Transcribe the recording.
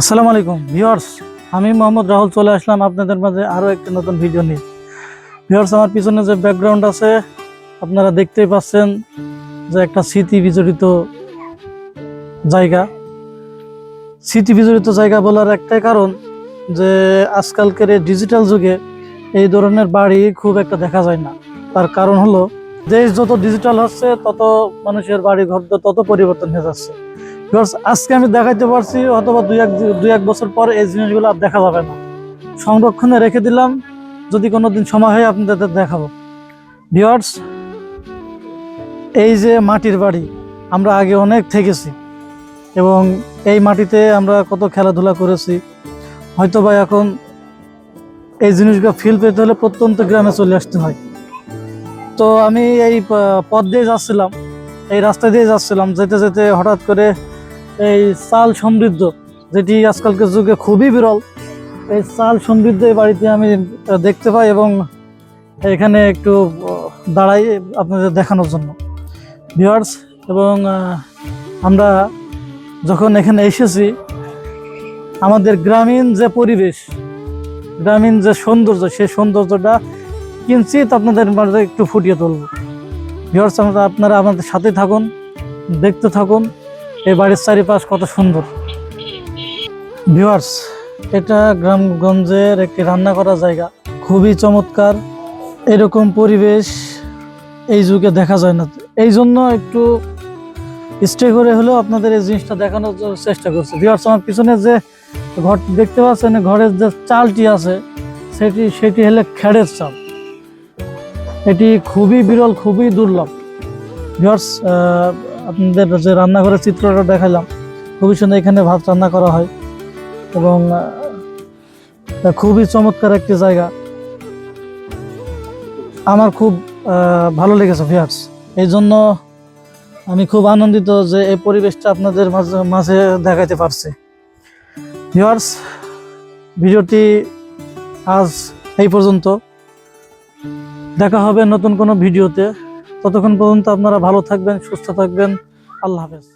আসসালামু আলাইকুম ভিউয়ার্স, আমি মোহাম্মদ রাহুল চলে আসলাম আপনাদের মাঝে আরও একটি নতুন ভিডিও নিয়ে। ভিউয়ার্স, আমার পিছনে যে ব্যাকগ্রাউন্ড আছে আপনারা দেখতেই পাচ্ছেন যে একটা স্মৃতি বিজড়িত জায়গা। স্মৃতি বিজড়িত জায়গা বলার একটাই কারণ যে আজকালকার এই ডিজিটাল যুগে এই ধরনের বাড়ি খুব একটা দেখা যায় না। তার কারণ হলো দেশ যত ডিজিটাল হচ্ছে তত মানুষের বাড়ি ঘর তত পরিবর্তন হয়ে যাচ্ছে। আজকে আমি দেখাইতে পারছি, অথবা দুই এক বছর পর এই জিনিসগুলো আর দেখা যাবে না। সংরক্ষণে রেখে দিলাম, যদি কোনোদিন সময় হয় আপনাদের দেখাবো। ভিউয়ার্স, এই যে মাটির বাড়ি, আমরা আগে অনেক থেকেছি এবং এই মাটিতে আমরা কত খেলাধুলা করেছি। হয়তো বা এখন এই জিনিসগুলো ফিল পেতে হলে প্রত্যন্ত গ্রামে চলে আসতে হয়। তো আমি এই পথ দিয়ে যাচ্ছিলাম, এই রাস্তা দিয়ে যাচ্ছিলাম, যেতে যেতে হঠাৎ করে এই চাল সমৃদ্ধ, যেটি আজকালকার যুগে খুবই বিরল, এই চাল সমৃদ্ধ এই বাড়িতে আমি দেখতে পাই এবং এখানে একটু দাঁড়াই আপনাদের দেখানোর জন্য। ভিউয়ার্স, এবং আমরা যখন এখানে এসেছি, আমাদের গ্রামীণ যে পরিবেশ, গ্রামীণ যে সৌন্দর্য, সেই সৌন্দর্যটা কিঞ্চিত আপনাদের মাঝে একটু ফুটিয়ে তুলব। ভিউয়ার্স, আপনারা আমাদের সাথে থাকুন, দেখতে থাকুন এই বাড়ির চারিপাশ কত সুন্দর। ভিউয়ার্স, এটা গ্রামগঞ্জের একটি রান্না করা জায়গা, খুবই চমৎকার। এরকম পরিবেশ এই যুগে দেখা যায় না, এই জন্য একটু স্টে করে হলেও আপনাদের এই জিনিসটা দেখানোর চেষ্টা করছি। ভিউয়ার্স, আমার পিছনে যে ঘর দেখতে পাচ্ছেন, ঘরের যে চালটি আছে সেটি হলে খেড়ের চাল। এটি খুবই বিরল, খুবই দুর্লভ। ভিউয়ার্স, আপনাদের যে রান্নাঘরের চিত্রটা দেখালাম, খুবই সুন্দর। এখানে ভাত রান্না করা হয় এবং খুবই চমৎকার একটি জায়গা। আমার খুব ভালো লেগেছে ভিউয়ার্স, এই জন্য আমি খুব আনন্দিত যে এই পরিবেশটা আপনাদের মাঝে দেখাতে পারছি। ভিউয়ার্স, ভিডিওটি আজ এই পর্যন্ত। দেখা হবে নতুন কোনো ভিডিওতে। ততক্ষণ পর্যন্ত আপনারা ভালো থাকবেন, সুস্থ থাকবেন। আল্লাহ হাফেজ।